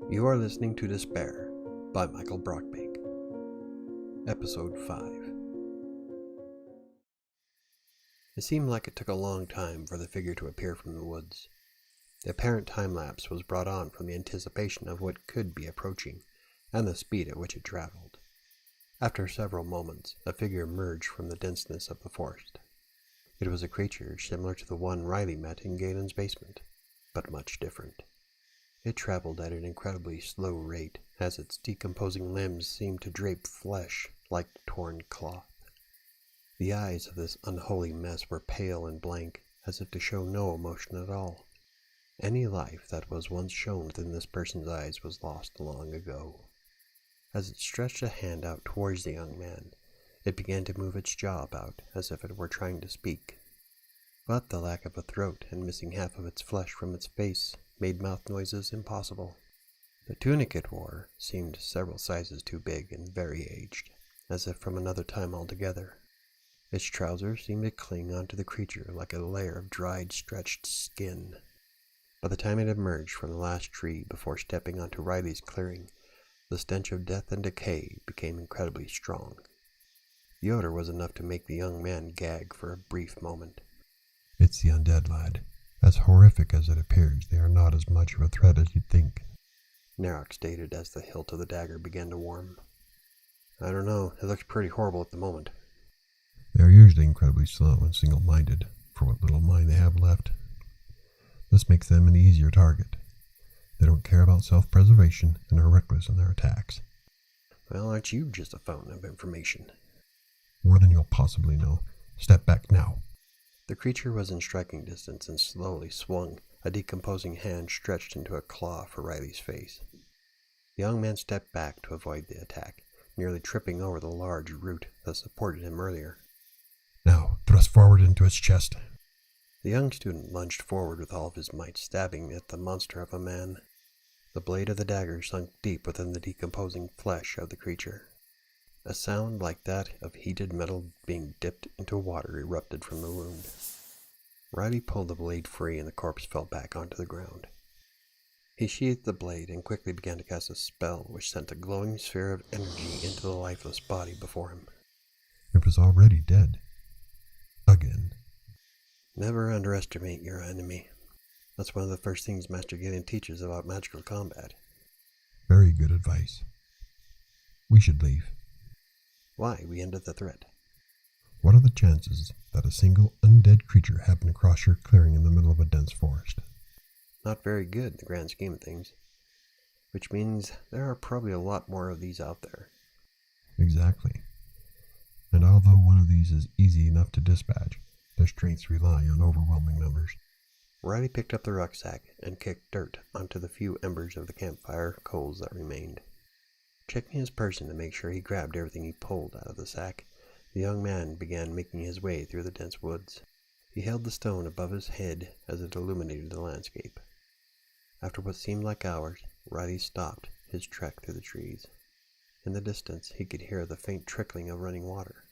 You are listening to Despair by Michael Brockbank. Episode 5. It seemed like it took a long time for the figure to appear from the woods. The apparent time-lapse was brought on from the anticipation of what could be approaching, and the speed at which it traveled. After several moments, a figure emerged from the denseness of the forest. It was a creature similar to the one Riley met in Galen's basement, but much different. It traveled at an incredibly slow rate, as its decomposing limbs seemed to drape flesh like torn cloth. The eyes of this unholy mess were pale and blank, as if to show no emotion at all. Any life that was once shown within this person's eyes was lost long ago. As it stretched a hand out towards the young man, it began to move its jaw about, as if it were trying to speak. But the lack of a throat and missing half of its flesh from its face made mouth noises impossible. The tunic it wore seemed several sizes too big and very aged, as if from another time altogether. Its trousers seemed to cling onto the creature like a layer of dried, stretched skin. By the time it emerged from the last tree before stepping onto Riley's clearing, the stench of death and decay became incredibly strong. The odor was enough to make the young man gag for a brief moment. "It's the undead, lad. As horrific as it appears, they are not as much of a threat as you'd think," Nerok stated as the hilt of the dagger began to warm. "I don't know. It looks pretty horrible at the moment." "They are usually incredibly slow and single-minded, for what little mind they have left. This makes them an easier target. They don't care about self-preservation and are reckless in their attacks." "Well, aren't you just a fountain of information?" "More than you'll possibly know. Step back now." The creature was in striking distance and slowly swung, a decomposing hand stretched into a claw for Riley's face. The young man stepped back to avoid the attack, nearly tripping over the large root that supported him earlier. "Now, thrust forward into its chest." The young student lunged forward with all of his might, stabbing at the monster of a man. The blade of the dagger sunk deep within the decomposing flesh of the creature. A sound like that of heated metal being dipped into water erupted from the wound. Riley pulled the blade free and the corpse fell back onto the ground. He sheathed the blade and quickly began to cast a spell which sent a glowing sphere of energy into the lifeless body before him. It was already dead. Again. Never underestimate your enemy. That's one of the first things Master Galen teaches about magical combat. Very good advice. We should leave. Why? We ended the threat. What are the chances that a single undead creature happened across your clearing in the middle of a dense forest? Not very good in the grand scheme of things. Which means there are probably a lot more of these out there. Exactly. And although one of these is easy enough to dispatch, their strengths rely on overwhelming numbers. Riley picked up the rucksack and kicked dirt onto the few embers of the campfire coals that remained. Checking his person to make sure he grabbed everything he pulled out of the sack, the young man began making his way through the dense woods. He held the stone above his head as it illuminated the landscape. After what seemed like hours, Riley stopped his trek through the trees. In the distance, he could hear the faint trickling of running water.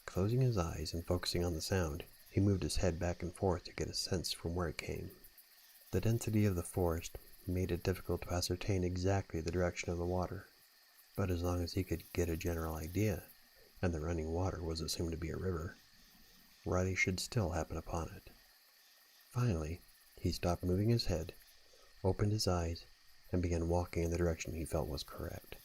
Closing his eyes and focusing on the sound, he moved his head back and forth to get a sense from where it came. The density of the forest made it difficult to ascertain exactly the direction of the water. But as long as he could get a general idea, and the running water was assumed to be a river, Riley should still happen upon it. Finally, he stopped moving his head, opened his eyes, and began walking in the direction he felt was correct.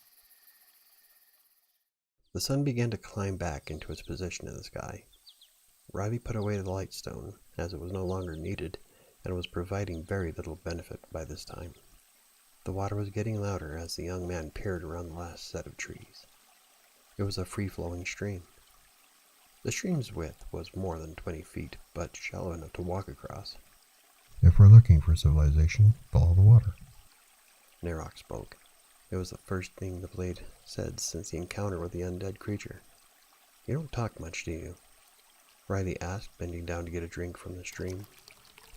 The sun began to climb back into its position in the sky. Riley put away the light stone, as it was no longer needed, and was providing very little benefit by this time. The water was getting louder as the young man peered around the last set of trees. It was a free-flowing stream. The stream's width was more than 20 feet, but shallow enough to walk across. "If we're looking for civilization, follow the water." Nerok spoke. It was the first thing the blade said since the encounter with the undead creature. "You don't talk much, do you?" Riley asked, bending down to get a drink from the stream.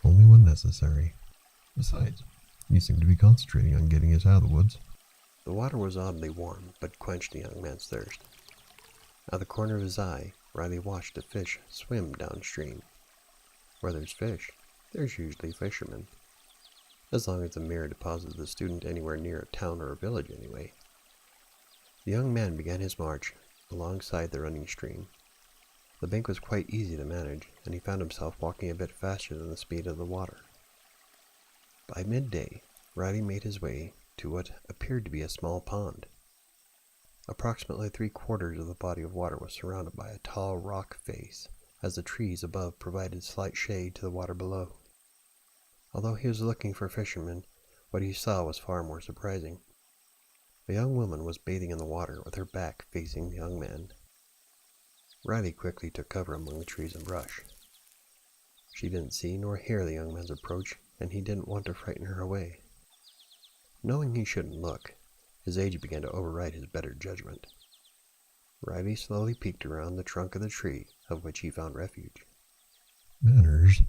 "Only when necessary. Besides, you seem to be concentrating on getting us out of the woods." The water was oddly warm, but quenched the young man's thirst. Out of the corner of his eye, Riley watched a fish swim downstream. Where there's fish, there's usually fishermen. as long as the mirror deposited the student anywhere near a town or a village anyway. The young man began his march alongside the running stream. The bank was quite easy to manage, and he found himself walking a bit faster than the speed of the water. By midday, Riley made his way to what appeared to be a small pond. Approximately 3/4 of the body of water was surrounded by a tall rock face, as the trees above provided slight shade to the water below. Although he was looking for fishermen, what he saw was far more surprising. A young woman was bathing in the water with her back facing the young man. Riley quickly took cover among the trees and brush. She didn't see nor hear the young man's approach, and he didn't want to frighten her away. Knowing he shouldn't look, his age began to override his better judgment. Riley slowly peeked around the trunk of the tree of which he found refuge. "Manners,"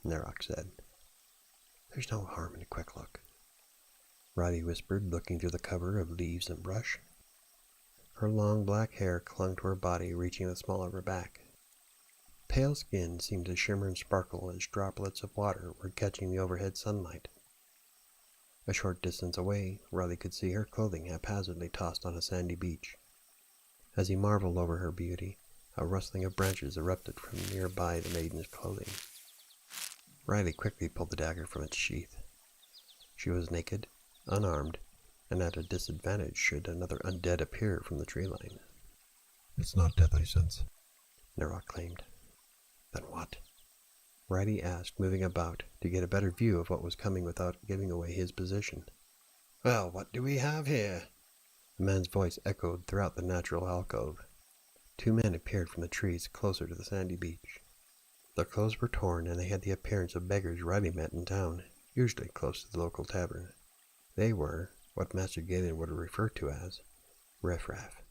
Nerok said. "There's no harm in a quick look," Riley whispered, looking through the cover of leaves and brush. Her long black hair clung to her body, reaching the small of her back. Pale skin seemed to shimmer and sparkle as droplets of water were catching the overhead sunlight. A short distance away, Riley could see her clothing haphazardly tossed on a sandy beach. As he marveled over her beauty, a rustling of branches erupted from nearby the maiden's clothing. Riley quickly pulled the dagger from its sheath. She was naked, unarmed, and at a disadvantage should another undead appear from the tree line. "It's not deadly sense," Nerok claimed. "Then what?" Riley asked, moving about to get a better view of what was coming without giving away his position. "Well, what do we have here?" The man's voice echoed throughout the natural alcove. 2 men appeared from the trees closer to the sandy beach. Their clothes were torn, and they had the appearance of beggars Riley met in town, usually close to the local tavern. They were what Master Galen would refer to as riffraff.